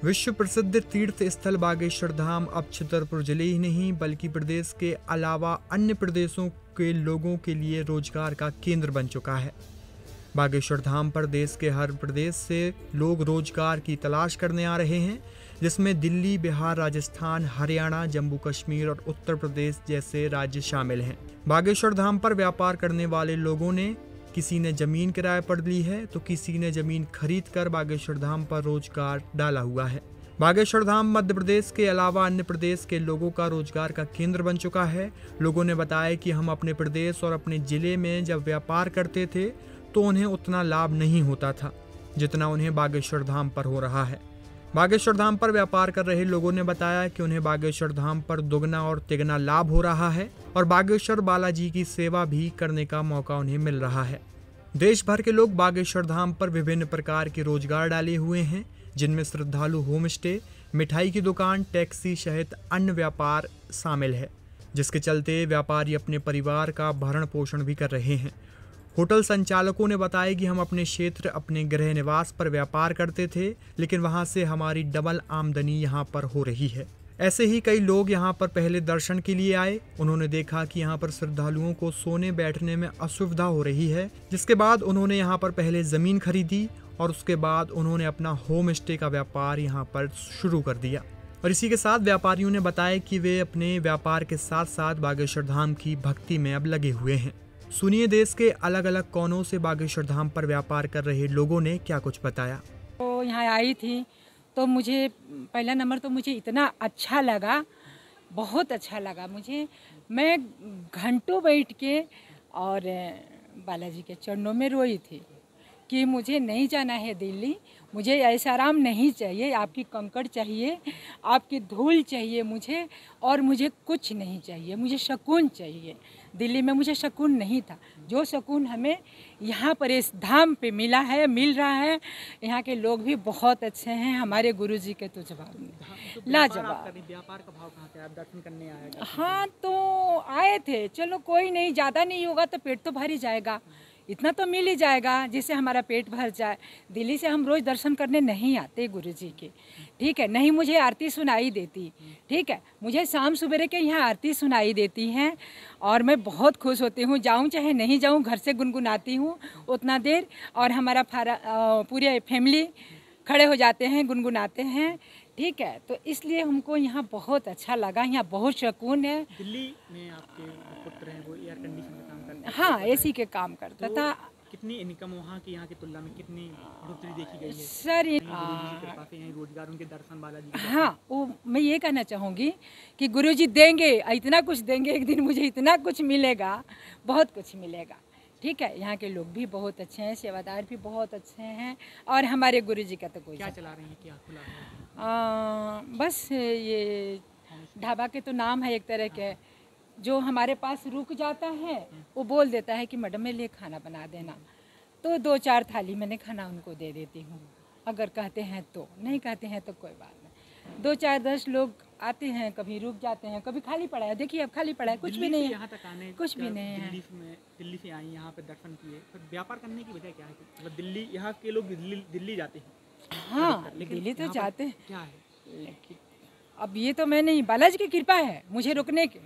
विश्व प्रसिद्ध तीर्थ स्थल बागेश्वर धाम अब छतरपुर जिले ही नहीं बल्कि प्रदेश के अलावा अन्य प्रदेशों के लोगों के लिए रोजगार का केंद्र बन चुका है। बागेश्वर धाम पर देश के हर प्रदेश से लोग रोजगार की तलाश करने आ रहे हैं, जिसमें दिल्ली, बिहार, राजस्थान, हरियाणा, जम्मू कश्मीर और उत्तर प्रदेश जैसे राज्य शामिल हैं। बागेश्वर धाम पर व्यापार करने वाले लोगों ने किसी ने जमीन किराए पर ली है तो किसी ने जमीन खरीद कर बागेश्वर धाम पर रोजगार डाला हुआ है। बागेश्वर धाम मध्य प्रदेश के अलावा अन्य प्रदेश के लोगों का रोजगार का केंद्र बन चुका है। लोगों ने बताया कि हम अपने प्रदेश और अपने जिले में जब व्यापार करते थे तो उन्हें उतना लाभ नहीं होता था जितना उन्हें बागेश्वर धाम पर हो रहा है। बागेश्वर धाम पर व्यापार कर रहे लोगों ने बताया कि उन्हें बागेश्वर धाम पर दुगना और तिगना लाभ हो रहा है और बागेश्वर बालाजी की सेवा भी करने का मौका उन्हें मिल रहा है। देश भर के लोग बागेश्वर धाम पर विभिन्न प्रकार के रोजगार डाले हुए हैं, जिनमें श्रद्धालु होम स्टे, मिठाई की दुकान, टैक्सी सहित अन्य व्यापार शामिल है, जिसके चलते व्यापारी अपने परिवार का भरण पोषण भी कर रहे हैं। होटल संचालकों ने बताया कि हम अपने क्षेत्र, अपने गृह निवास पर व्यापार करते थे, लेकिन वहां से हमारी डबल आमदनी यहां पर हो रही है। ऐसे ही कई लोग यहां पर पहले दर्शन के लिए आए। उन्होंने देखा कि यहां पर श्रद्धालुओं को सोने बैठने में असुविधा हो रही है, जिसके बाद उन्होंने यहां पर पहले जमीन खरीदी और उसके बाद उन्होंने अपना होम स्टे का व्यापार यहां पर शुरू कर दिया। और इसी के साथ व्यापारियों ने बताया कि वे अपने व्यापार के साथ साथ बागेश्वर धाम की भक्ति में अब लगे हुए हैं। सुनिए देश के अलग अलग कोनों से बागेश्वर धाम पर व्यापार कर रहे लोगों ने क्या कुछ बताया। तो यहाँ आई थी तो मुझे पहला नंबर तो मुझे इतना अच्छा लगा, बहुत अच्छा लगा मुझे। मैं घंटों बैठ के और बालाजी के चरणों में रोई थी कि मुझे नहीं जाना है दिल्ली, मुझे ऐसा आराम नहीं चाहिए, आपकी कंकड़ चाहिए, आपकी धूल चाहिए मुझे, और मुझे कुछ नहीं चाहिए, मुझे सुकून चाहिए। दिल्ली में मुझे सुकून नहीं था, जो सुकून हमें यहाँ पर इस धाम पे मिला है, मिल रहा है। यहाँ के लोग भी बहुत अच्छे हैं, हमारे गुरुजी के तो जवाब नहीं, लाजवाब। व्यापार का भाव कहाँ से आप दर्शन करने आए? हाँ तो आए थे, चलो कोई नहीं, ज़्यादा नहीं होगा तो पेट तो भर ही जाएगा, इतना तो मिल ही जाएगा जिससे हमारा पेट भर जाए। दिल्ली से हम रोज़ दर्शन करने नहीं आते गुरुजी के, ठीक है, नहीं मुझे आरती सुनाई देती, ठीक है, मुझे शाम सवेरे के यहाँ आरती सुनाई देती हैं और मैं बहुत खुश होती हूँ। जाऊँ चाहे नहीं जाऊँ, घर से गुनगुनाती हूँ उतना देर, और हमारा पूरे फैमिली खड़े हो जाते हैं, गुनगुनाते हैं, ठीक है। तो इसलिए हमको यहाँ बहुत अच्छा लगा, यहाँ बहुत सुकून है। दिल्ली में आपके पुत्र हैं, वो एयर कंडीशन का काम करते हैं? हाँ, एसी के काम करता था। कितनी इनकम वहाँ की यहाँ की तुलना में कितनी बढ़ोतरी देखी गई है? सर रोजगार, उनके दर्शन बालाजी। हाँ, वो मैं ये कहना चाहूँगी कि गुरुजी देंगे, इतना कुछ देंगे, एक दिन मुझे इतना कुछ मिलेगा, बहुत कुछ मिलेगा, ठीक है। यहाँ के लोग भी बहुत अच्छे हैं, सेवादार भी बहुत अच्छे हैं, और हमारे गुरुजी का तो कोई क्या चला रही है, क्या खुला है? बस ये ढाबा के तो नाम है एक तरह के, जो हमारे पास रुक जाता है वो बोल देता है कि मैडम मेरे लिए खाना बना देना, तो 2-4 थाली मैंने खाना उनको दे देती हूँ, अगर कहते हैं तो, नहीं कहते हैं तो कोई बात नहीं। 2-4-10 लोग आते हैं, कभी रुक जाते हैं, कभी खाली पड़ा है, देखिए अब खाली पड़ा है, कुछ भी नहीं है, यहाँ तक आने कुछ भी नहीं है। दिल्ली से आई, यहाँ पे दर्शन किए, तो व्यापार करने की वजह क्या है? मतलब दिल्ली, यहाँ के लोग दिल्ली जाते हैं। हाँ, दिल्ली तो जाते हैं, क्या है लेकिन अब ये तो मैं नहीं, बालाजी की कृपा है मुझे रुकने की,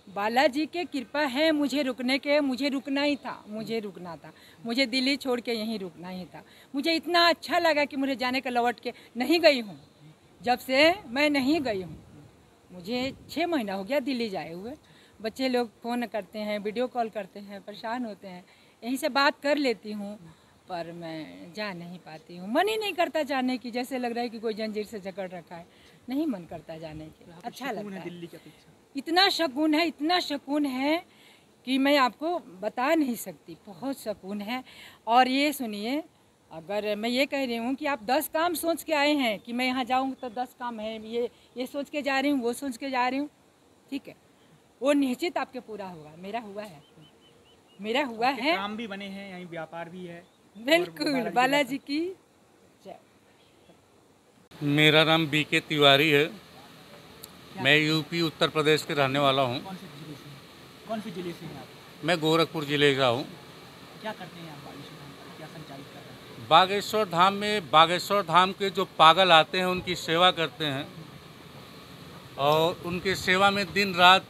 बालाजी के कृपा है मुझे रुकने के। मुझे रुकना ही था, मुझे रुकना था, मुझे दिल्ली छोड़ के यहीं रुकना ही था। मुझे इतना अच्छा लगा कि मुझे जाने का लौट के नहीं गई हूँ, जब से मैं नहीं गई हूँ। मुझे 6 महीना हो गया दिल्ली जाए हुए। बच्चे लोग फ़ोन करते हैं, वीडियो कॉल करते हैं, परेशान होते हैं, यहीं से बात कर लेती हूँ, पर मैं जा नहीं पाती हूँ। मन ही नहीं करता जाने की, जैसे लग रहा है कि कोई जंजीर से जकड़ रखा है, नहीं मन करता जाने की। अच्छा लगता है, दिल्ली की अपेक्षा इतना सुकून है, इतना सुकून है कि मैं आपको बता नहीं सकती, बहुत सुकून है। और ये सुनिए, अगर मैं ये कह रही हूँ कि आप 10 काम सोच के आए हैं कि मैं यहाँ जाऊँ तो 10 काम है, ये सोच के जा रही हूँ, वो सोच के जा रही हूँ, ठीक है, वो निश्चित आपके पूरा होगा। मेरा हुआ है, मेरा हुआ है, काम भी बने हैं, यहीं व्यापार भी है। बिल्कुल, बालाजी की जय। मेरा नाम बीके तिवारी है, मैं यूपी उत्तर प्रदेश के रहने वाला हूँ। कौन से जिले से हैं आप? मैं गोरखपुर जिले का हूँ। क्या करते हैं आप बागेश्वर धाम पर, क्या संचालित कर रहे हैं? बागेश्वर धाम में बागेश्वर धाम के जो पागल आते हैं उनकी सेवा करते हैं और उनके सेवा में दिन रात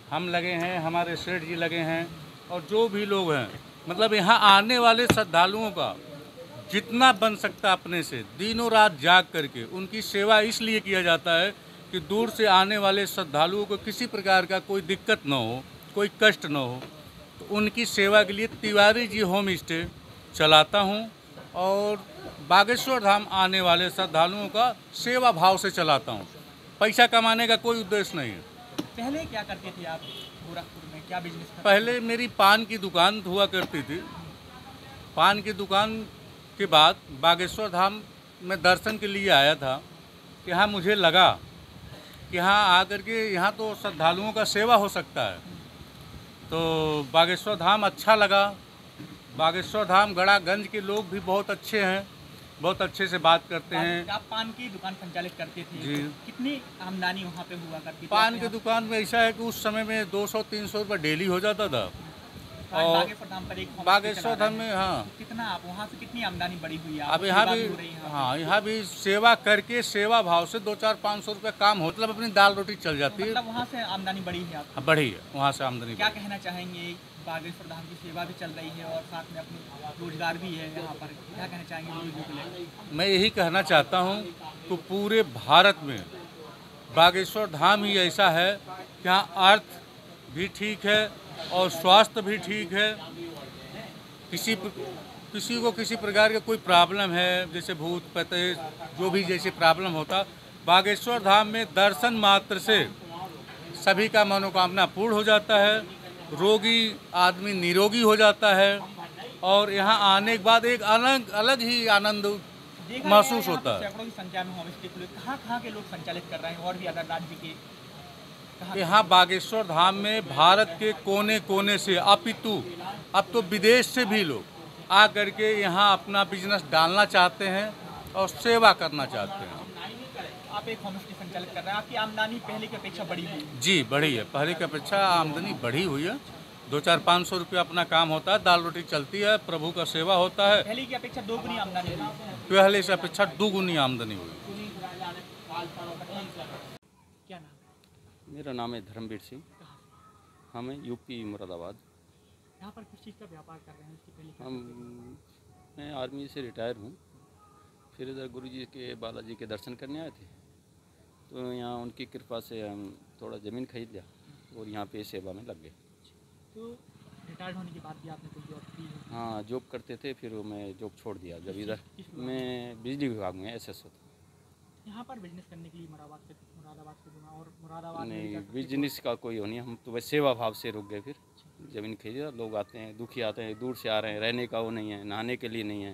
हम लगे हैं, हमारे सेठ जी लगे हैं और जो भी लोग हैं, मतलब यहाँ आने वाले श्रद्धालुओं का जितना बन सकता अपने से दिनों रात जाग करके उनकी सेवा इसलिए किया जाता है कि दूर से आने वाले श्रद्धालुओं को किसी प्रकार का कोई दिक्कत न हो, कोई कष्ट न हो। तो उनकी सेवा के लिए तिवारी जी होम स्टे चलाता हूँ और बागेश्वर धाम आने वाले श्रद्धालुओं का सेवा भाव से चलाता हूँ। पैसा कमाने का कोई उद्देश्य नहीं है। पहले क्या करते थे आप गोरखपुर में, क्या बिजनेस करते थे? पहले मेरी पान की दुकान हुआ करती थी। पान की दुकान के बाद बागेश्वर धाम में दर्शन के लिए आया था कि हाँ मुझे लगा कि हाँ आकर के यहाँ तो श्रद्धालुओं का सेवा हो सकता है, तो बागेश्वर धाम अच्छा लगा। बागेश्वर धाम गड़ागंज के लोग भी बहुत अच्छे हैं, बहुत अच्छे से बात करते हैं। आप पान की दुकान संचालित करते थे जी। तो कितनी आमदनी वहाँ पे हुआ करती थी? पान की दुकान में ऐसा है कि उस समय में 200-300 रुपये डेली हो जाता था। और बागेश्वर धाम पर एक होम बागेश्वर स्टे चला धाम रहे में हैं। हाँ तो कितना आप वहाँ से कितनी आमदनी बढ़ी हुई है? अब आपको यहाँ सेवा भी हो रही है यहाँ पे? हाँ यहाँ भी सेवा करके सेवा भाव से 200-500 रुपये काम हो, मतलब अपनी दाल रोटी चल जाती है। मतलब वहाँ से आमदनी बढ़ी है आपकी? हाँ, बढ़ी है वहाँ से आमदनी क्या बढ़ी। कहना चाहेंगे? बागेश्वर धाम की सेवा भी चल रही है और साथ में अपनी रोजगार भी है यहाँ पर, क्या कहना चाहेंगे लोगों के लिए? मैं यही कहना चाहता हूँ कि पूरे भारत में बागेश्वर धाम ही ऐसा है कि यहाँ अर्थ भी ठीक है और स्वास्थ्य भी ठीक है। किसी को किसी प्रकार का कोई प्रॉब्लम है, जैसे भूत पते जो भी जैसे प्रॉब्लम होता, बागेश्वर धाम में दर्शन मात्र से सभी का मनोकामना पूर्ण हो जाता है, रोगी आदमी निरोगी हो जाता है और यहाँ आने के बाद एक अलग ही आनंद देखा महसूस गया है होता यहाँ पे है। सैकड़ों की संख्या में होम स्टे खुले, कहाँ के लोग संचालित कर रहे हैं और भी अदर राज्य के? यहाँ बागेश्वर धाम में भारत के कोने कोने से अपितु अब तो विदेश से भी लोग आ करके यहाँ अपना बिजनेस डालना चाहते हैं और सेवा करना चाहते हैं। आप एक होम स्टे संचालित कर रहे हैं, आपकी आमदनी पहले की अपेक्षा बढ़ी हुई है? जी बढ़ी है, पहले की अपेक्षा आमदनी बढ़ी हुई है। 200-500 रुपये अपना काम होता है, दाल रोटी चलती है, प्रभु का सेवा होता है। पहले की अपेक्षा दोगुनी आमदनी हुई है। पहले से अपेक्षा दुगुनी आमदनी हुई। क्या नाम? मेरा नाम है धर्मवीर सिंह, हमें यूपी मुरादाबाद। यहाँ पर किस चीज़ का व्यापार कर रहे हैं? इसकी पहले मैं आर्मी से रिटायर हूँ, फिर इधर गुरुजी के बालाजी के दर्शन करने आए थे, तो यहाँ उनकी कृपा से हम थोड़ा ज़मीन खरीद लिया और यहाँ पे सेवा में लग गए। तो रिटायर्ड होने के बाद भी आपने कोई जॉब की है? हाँ जॉब करते थे, फिर मैं जॉब छोड़ दिया जब इधर मैं बिजली विभाग में एसएस होता। यहाँ पर बिजनेस करने के लिए मुरादाबाद से जुड़ा और मुरादाबाद में नहीं क्या करते थे? बिजनेस का कोई हो नहीं, हम तो बस सेवा भाव से रुक गए। फिर ज़मीन खरीदा, लोग आते हैं दुखी आते हैं, दूर से आ रहे हैं, रहने का वो नहीं है, नहाने के लिए नहीं है,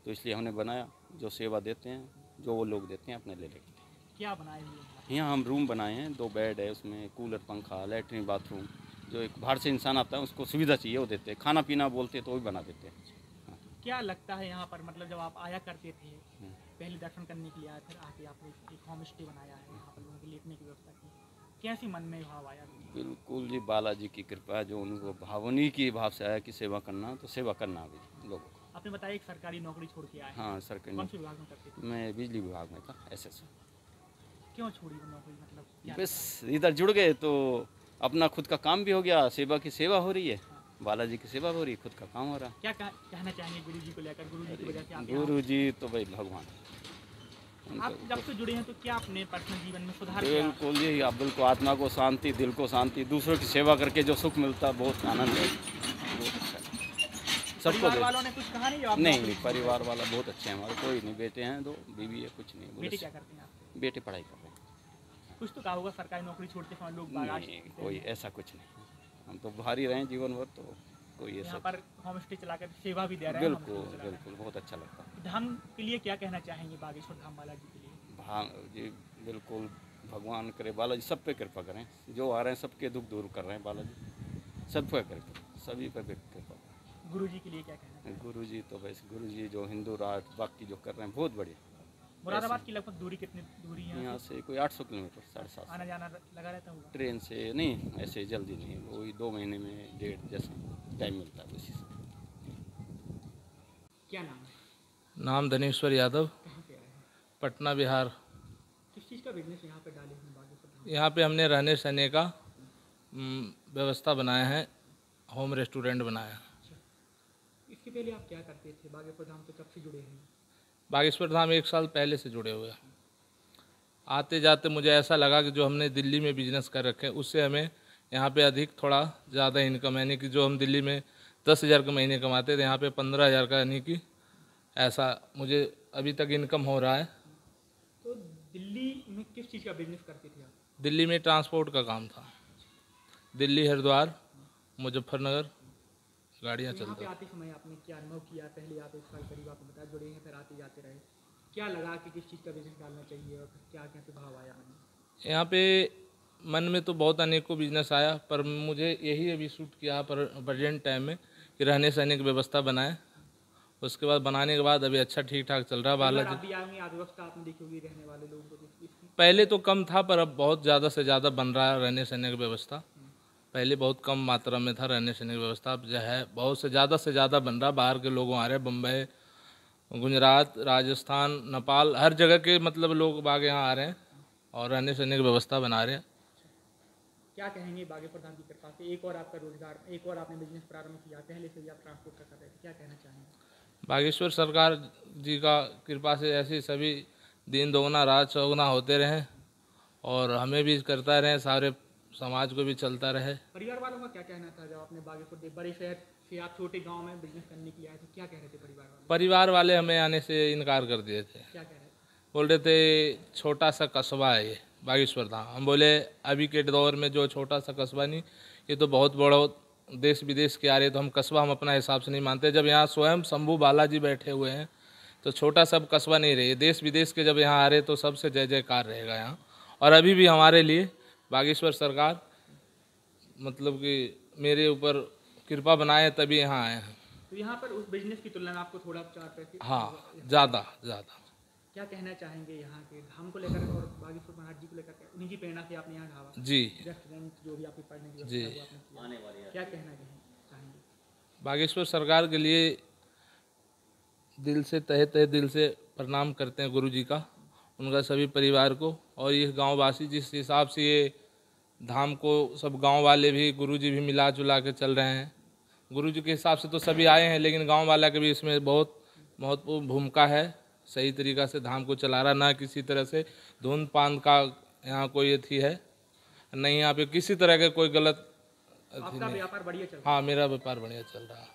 तो इसलिए हमने बनाया जो सेवा देते हैं, जो वो लोग देते हैं अपने ले लेते हैं। क्या बनाए हुए हैं? यहाँ हम रूम बनाए हैं, 2 बेड है, उसमें कूलर पंखा लैट्रिन बाथरूम, जो एक बाहर से इंसान आता है उसको सुविधा चाहिए वो देते हैं, खाना पीना बोलते हैं तो वो भी बना देते हैं। क्या लगता है यहाँ पर, मतलब जब आप आया करते थे पहले दर्शन करने के लिए आए, फिर आके आपने एक होम स्टे बनाया है, यहाँ पर लोगों के लेटने की व्यवस्था की, कैसी मन में भाव आया? बिल्कुल जी, बालाजी की कृपा है, जो उनको भावनी की भाव से आया कि सेवा करना, तो सेवा करना भी लोगों को। आपने बताया एक सरकारी नौकरी छोड़ के आए, हाँ सरकारी कौन से विभाग में करते थे? मैं बिजली विभाग में था एसएस। क्यों छोड़ी वो नौकरी, मतलब क्या? बस इधर जुड़ गए तो अपना खुद का काम भी हो गया, सेवा की सेवा हो रही है, बालाजी की सेवा हो रही है, खुद का काम हो रहा है। क्या कहना चाहेंगे गुरु जी को लेकर? गुरु जी की वजह से आप गुरु जी तो भाई भगवान। आप जब से जुड़े हैं तो क्या अपने पर्सनल जीवन में सुधार किया? बिल्कुल जी, आप बिल्कुल आत्मा को शांति, दिल को शांति, दूसरों की सेवा करके जो सुख मिलता है बहुत आनंद है, बहुत अच्छा है। सबको परिवार वालों ने कुछ कहा नहीं? आप नहीं, परिवार वाला बहुत अच्छे हैं हमारे, कोई नहीं, बेटे हैं 2, बीवी है, कुछ नहीं। बेटे क्या करते हैं आप? बेटे पढ़ाई कर रहे हैं। कुछ तो कहा होगा सरकारी नौकरी छोड़ते समय लोग नहीं, कोई ऐसा कुछ नहीं, हम तो बाहर ही रहे जीवन भर, तो कोई ऐसा। यहाँ पर होम स्टे चलाकर सेवा भी दे रहे हैं। बिल्कुल बिल्कुल, बहुत अच्छा लगता है। धाम के लिए क्या कहना चाहेंगे बागेश्वर धाम बालाजी के लिए? जी बिल्कुल, भगवान करे बालाजी सब पे कृपा करें, जो आ रहे हैं सबके दुख दूर कर रहे हैं बालाजी, सब पे कृपा, सभी पे कृपा। गुरु जी के लिए क्या कहना है? गुरु जी तो वैसे गुरु जी जो हिंदू राज बाकी जो कर रहे हैं बहुत बढ़िया। मुरादाबाद की लगभग दूरी कितनी दूरी है? यहाँ से कोई 800 किलोमीटर, 750। आना जाना लगा रहता होगा? ट्रेन से नहीं, ऐसे जल्दी नहीं, वही 2 महीने में 1.5 जैसे टाइम मिलता है उसी से। क्या नाम है? नाम धनेश्वर यादव, कहाँ से आए हैं? पटना बिहार। किस चीज़ का बिजनेस यहाँ पे डाले हैं बागेश्वर धाम? यहाँ पे हमने रहने सहने का व्यवस्था बनाया है, होम रेस्टोरेंट बनाया है। इसके पहले आप क्या करते थे? बागेश्वर धाम से कब से जुड़े हैं? बागेश्वर धाम 1 साल पहले से जुड़े हुए हैं। आते जाते मुझे ऐसा लगा कि जो हमने दिल्ली में बिजनेस कर रखे हैं उससे हमें यहाँ पे अधिक थोड़ा ज़्यादा इनकम, यानी कि जो हम दिल्ली में 10,000 के महीने कमाते थे यहाँ पे 15,000 का, यानी कि ऐसा मुझे अभी तक इनकम हो रहा है। तो दिल्ली में किस चीज़ का बिजनेस करते थे आप? दिल्ली में ट्रांसपोर्ट का काम था, दिल्ली, हरिद्वार, मुजफ्फरनगर गाड़ियाँ यहाँ चलती। पे आते समय आपने क्या अनुभव किया? पहले आप 1 साल करीब आपने बताया जुड़े हैं, फिर आते जाते रहे, क्या लगा कि किस चीज़ का बिजनेस डालना चाहिए और क्या क्या प्रभाव आया मन में? यहाँ पे मन में तो बहुत अनेकों बिजनेस आया, पर मुझे यही अभी सूट किया पर प्रेजेंट टाइम में कि रहने सहने की व्यवस्था बनाए। उसके बाद बनाने के बाद अभी अच्छा ठीक ठाक चल रहा है। बालाजी आप भी आएंगे, अव्यवस्था आपने देखी होगी रहने वाले लोगों को इसकी। पहले तो कम था पर अब बहुत ज़्यादा से ज़्यादा बन रहा है रहने सहने की व्यवस्था। पहले बहुत कम मात्रा में था रहने सहने की व्यवस्था, अब जो है बहुत से ज़्यादा बन रहा। बाहर के लोग आ रहे हैं, बम्बई, गुजरात, राजस्थान, नेपाल, हर जगह के मतलब लोग बाग यहाँ आ रहे हैं और रहने सहने की व्यवस्था बना रहे हैं। क्या कहेंगे बागेश्वर धाम की कृपा से एक और आपका रोजगार, एक और आपने बिजनेस प्रारंभ किया, पहले से भी आप ट्रांसपोर्ट का कर रहे थे, क्या कहना चाहेंगे? बागेश्वर सरकार जी का कृपा से ऐसे सभी दिन दोगुना रात चौगुना होते रहें और हमें भी करता रहे, सारे समाज को भी चलता रहे। परिवार वालों का क्या कहना था जब आपने बागेश्वर बड़े शहर से आप छोटे गांव में बिजनेस करने के लिए आए थे? क्या कह रहे थे परिवार वाले? परिवार वाले हमें आने से इनकार कर दिए थे, क्या कह रहे थे? बोल रहे थे छोटा सा कस्बा है ये बागेश्वर धाम। हम बोले अभी के दौर में जो छोटा सा कस्बा नहीं, ये तो बहुत बड़ा, देश विदेश के आ रहे, तो हम कस्बा हम अपना हिसाब से नहीं मानते। जब यहाँ स्वयं शंभू बालाजी बैठे हुए हैं तो छोटा सब कस्बा नहीं रही, देश विदेश के जब यहाँ आ रहे तो सबसे जय जयकार रहेगा यहाँ। और अभी भी हमारे लिए बागेश्वर सरकार मतलब कि मेरे ऊपर कृपा बनाए तभी यहाँ आए हैं। तो यहाँ पर उस बिजनेस की तुलना में आपको थोड़ा 4 पैसे हाँ, ज़्यादा। क्या कहना चाहेंगे यहाँ के धाम को लेकर और बागेश्वर महाराज जी को लेकर? उन्हीं की प्रेरणा से आपने यहाँ ढाबा, जी रेस्टोरेंट, जो भी आपकी पढ़ने की जी। व्यवस्था है वो आपने किया। क्या कहना चाहेंगे? बागेश्वर सरकार के लिए दिल से तहे दिल से प्रणाम करते हैं गुरु जी का, उनका सभी परिवार को। और ये गांव वासी जिस हिसाब से ये धाम को सब गांव वाले भी, गुरु जी भी मिला जुला के चल रहे हैं। गुरु जी के हिसाब से तो सभी आए हैं, लेकिन गांव वाला के भी इसमें बहुत महत्वपूर्ण भूमिका है। सही तरीक़ा से धाम को चला रहा, ना किसी तरह से धुंध पान का यहाँ कोई अथी है नहीं, यहाँ पे किसी तरह के कोई गलत आपका व्यापार बढ़िया चल रहा है? हाँ, मेरा व्यापार बढ़िया चल रहा है।